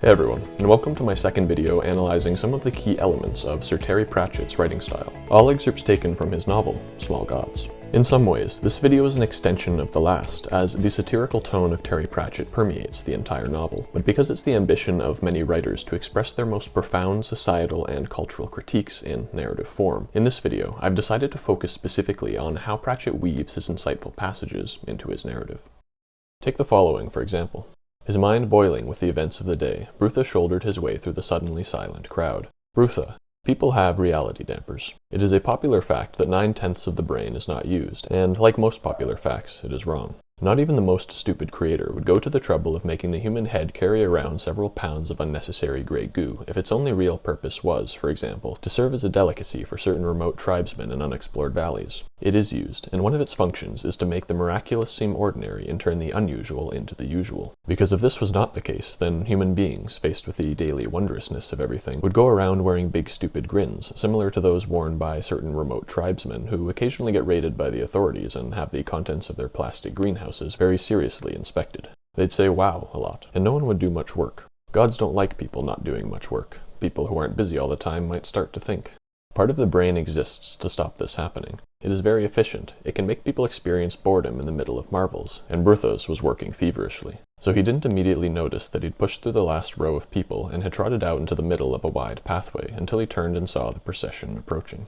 Hey everyone, and welcome to my second video analyzing some of the key elements of Sir Terry Pratchett's writing style, all excerpts taken from his novel, Small Gods. In some ways, this video is an extension of the last, as the satirical tone of Terry Pratchett permeates the entire novel, but because it's the ambition of many writers to express their most profound societal and cultural critiques in narrative form, in this video I've decided to focus specifically on how Pratchett weaves his insightful passages into his narrative. Take the following, for example. His mind boiling with the events of the day, Brutha shouldered his way through the suddenly silent crowd. Brutha. People have reality dampers. It is a popular fact that 9/10 of the brain is not used, and like most popular facts, it is wrong. Not even the most stupid creator would go to the trouble of making the human head carry around several pounds of unnecessary gray goo if its only real purpose was, for example, to serve as a delicacy for certain remote tribesmen in unexplored valleys. It is used, and one of its functions is to make the miraculous seem ordinary and turn the unusual into the usual. Because if this was not the case, then human beings, faced with the daily wondrousness of everything, would go around wearing big stupid grins, similar to those worn by certain remote tribesmen who occasionally get raided by the authorities and have the contents of their plastic greenhouses very seriously inspected. They'd say wow a lot, and no one would do much work. Gods don't like people not doing much work. People who aren't busy all the time might start to think. Part of the brain exists to stop this happening. It is very efficient. It can make people experience boredom in the middle of marvels, and Brutha's was working feverishly. So he didn't immediately notice that he'd pushed through the last row of people and had trotted out into the middle of a wide pathway until he turned and saw the procession approaching.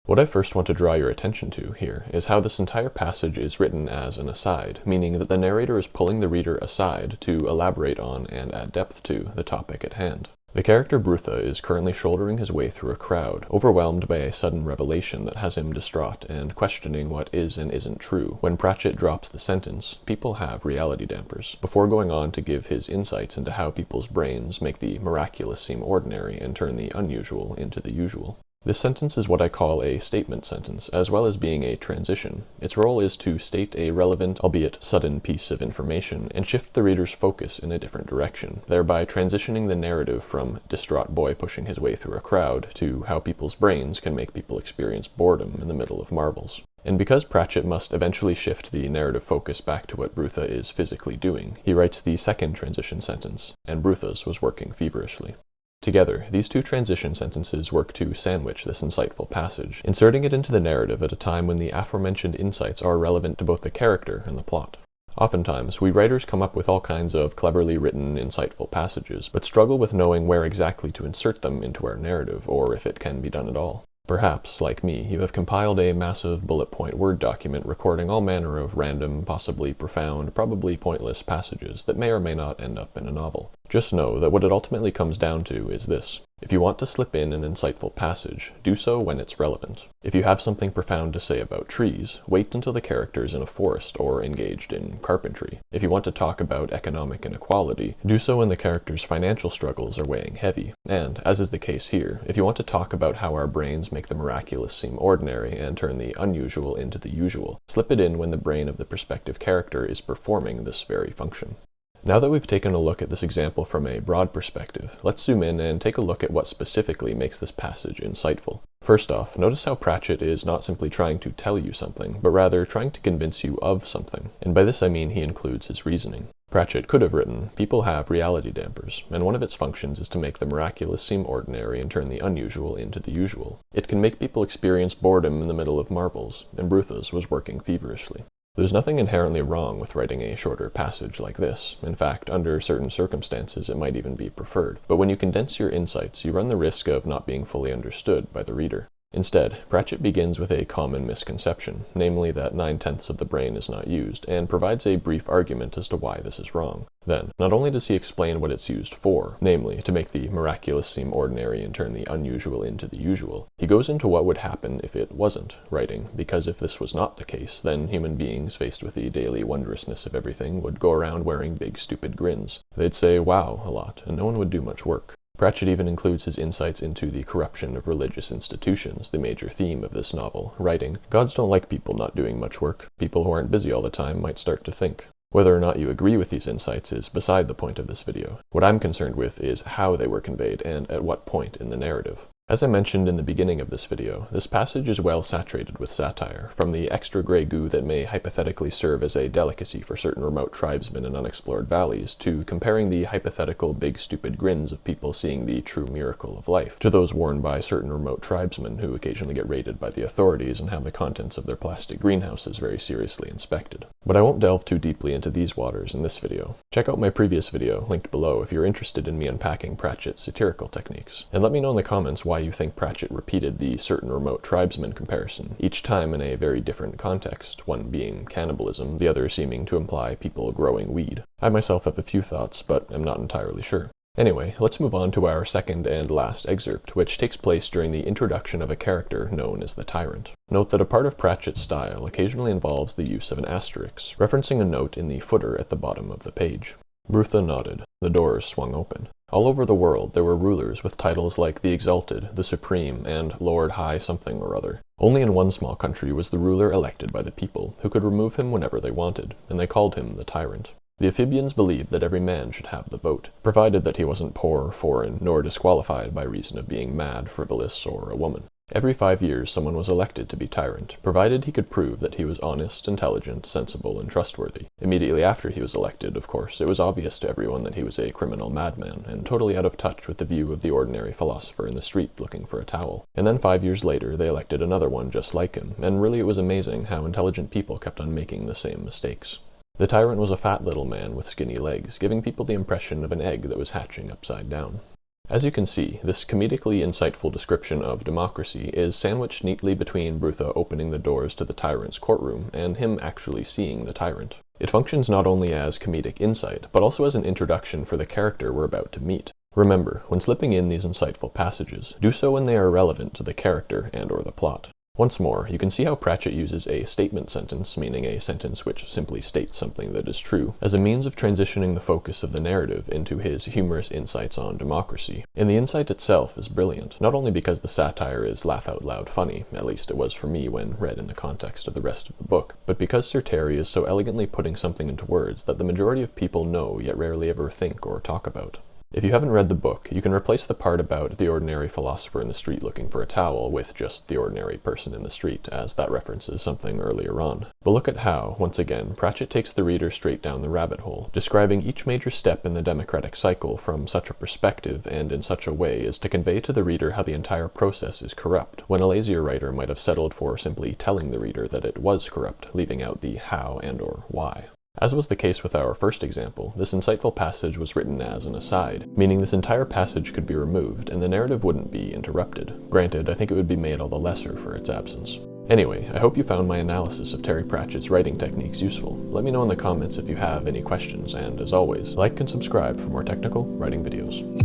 What I first want to draw your attention to here is how this entire passage is written as an aside, meaning that the narrator is pulling the reader aside to elaborate on and add depth to the topic at hand. The character Brutha is currently shouldering his way through a crowd, overwhelmed by a sudden revelation that has him distraught and questioning what is and isn't true, when Pratchett drops the sentence, "People have reality dampers," before going on to give his insights into how people's brains make the miraculous seem ordinary and turn the unusual into the usual. This sentence is what I call a statement sentence, as well as being a transition. Its role is to state a relevant, albeit sudden, piece of information and shift the reader's focus in a different direction, thereby transitioning the narrative from distraught boy pushing his way through a crowd to how people's brains can make people experience boredom in the middle of marvels. And because Pratchett must eventually shift the narrative focus back to what Brutha is physically doing, he writes the second transition sentence, and Brutha's was working feverishly. Together, these two transition sentences work to sandwich this insightful passage, inserting it into the narrative at a time when the aforementioned insights are relevant to both the character and the plot. Oftentimes, we writers come up with all kinds of cleverly written, insightful passages, but struggle with knowing where exactly to insert them into our narrative, or if it can be done at all. Perhaps, like me, you have compiled a massive bullet point Word document recording all manner of random, possibly profound, probably pointless passages that may or may not end up in a novel. Just know that what it ultimately comes down to is this. If you want to slip in an insightful passage, do so when it's relevant. If you have something profound to say about trees, wait until the character is in a forest or engaged in carpentry. If you want to talk about economic inequality, do so when the character's financial struggles are weighing heavy. And, as is the case here, if you want to talk about how our brains make the miraculous seem ordinary and turn the unusual into the usual, slip it in when the brain of the prospective character is performing this very function. Now that we've taken a look at this example from a broad perspective, let's zoom in and take a look at what specifically makes this passage insightful. First off, notice how Pratchett is not simply trying to tell you something, but rather trying to convince you of something, and by this I mean he includes his reasoning. Pratchett could have written, "People have reality dampers, and one of its functions is to make the miraculous seem ordinary and turn the unusual into the usual. It can make people experience boredom in the middle of marvels," and Brutha's was working feverishly. There's nothing inherently wrong with writing a shorter passage like this. In fact, under certain circumstances it might even be preferred. But when you condense your insights, you run the risk of not being fully understood by the reader. Instead, Pratchett begins with a common misconception, namely that 9/10 of the brain is not used, and provides a brief argument as to why this is wrong. Then, not only does he explain what it's used for, namely, to make the miraculous seem ordinary and turn the unusual into the usual, he goes into what would happen if it wasn't, writing, because if this was not the case, then human beings, faced with the daily wondrousness of everything, would go around wearing big stupid grins. They'd say wow a lot, and no one would do much work. Pratchett even includes his insights into the corruption of religious institutions, the major theme of this novel, writing, "Gods don't like people not doing much work. People who aren't busy all the time might start to think." Whether or not you agree with these insights is beside the point of this video. What I'm concerned with is how they were conveyed and at what point in the narrative. As I mentioned in the beginning of this video, this passage is well saturated with satire, from the extra grey goo that may hypothetically serve as a delicacy for certain remote tribesmen in unexplored valleys, to comparing the hypothetical big stupid grins of people seeing the true miracle of life, to those worn by certain remote tribesmen who occasionally get raided by the authorities and have the contents of their plastic greenhouses very seriously inspected. But I won't delve too deeply into these waters in this video. Check out my previous video, linked below, if you're interested in me unpacking Pratchett's satirical techniques, and let me know in the comments why you think Pratchett repeated the certain remote tribesman comparison, each time in a very different context, one being cannibalism, the other seeming to imply people growing weed. I myself have a few thoughts, but am not entirely sure. Anyway, let's move on to our second and last excerpt, which takes place during the introduction of a character known as the Tyrant. Note that a part of Pratchett's style occasionally involves the use of an asterisk, referencing a note in the footer at the bottom of the page. Brutha nodded. The doors swung open. All over the world there were rulers with titles like the Exalted, the Supreme, and Lord High something or other. Only in one small country was the ruler elected by the people, who could remove him whenever they wanted, and they called him the Tyrant. The Amphibians believed that every man should have the vote, provided that he wasn't poor, foreign, nor disqualified by reason of being mad, frivolous, or a woman. Every 5 years someone was elected to be tyrant, provided he could prove that he was honest, intelligent, sensible, and trustworthy. Immediately after he was elected, of course, it was obvious to everyone that he was a criminal madman, and totally out of touch with the view of the ordinary philosopher in the street looking for a towel. And then 5 years later they elected another one just like him, and really it was amazing how intelligent people kept on making the same mistakes. The tyrant was a fat little man with skinny legs, giving people the impression of an egg that was hatching upside down. As you can see, this comedically insightful description of democracy is sandwiched neatly between Brutha opening the doors to the tyrant's courtroom and him actually seeing the tyrant. It functions not only as comedic insight, but also as an introduction for the character we're about to meet. Remember, when slipping in these insightful passages, do so when they are relevant to the character and/or the plot. Once more, you can see how Pratchett uses a statement sentence, meaning a sentence which simply states something that is true, as a means of transitioning the focus of the narrative into his humorous insights on democracy. And the insight itself is brilliant, not only because the satire is laugh-out-loud funny, at least it was for me when read in the context of the rest of the book, but because Sir Terry is so elegantly putting something into words that the majority of people know yet rarely ever think or talk about. If you haven't read the book, you can replace the part about the ordinary philosopher in the street looking for a towel with just the ordinary person in the street, as that references something earlier on. But look at how, once again, Pratchett takes the reader straight down the rabbit hole, describing each major step in the democratic cycle from such a perspective and in such a way as to convey to the reader how the entire process is corrupt, when a lazier writer might have settled for simply telling the reader that it was corrupt, leaving out the how and/or why. As was the case with our first example, this insightful passage was written as an aside, meaning this entire passage could be removed and the narrative wouldn't be interrupted. Granted, I think it would be made all the lesser for its absence. Anyway, I hope you found my analysis of Terry Pratchett's writing techniques useful. Let me know in the comments if you have any questions, and as always, like and subscribe for more technical writing videos.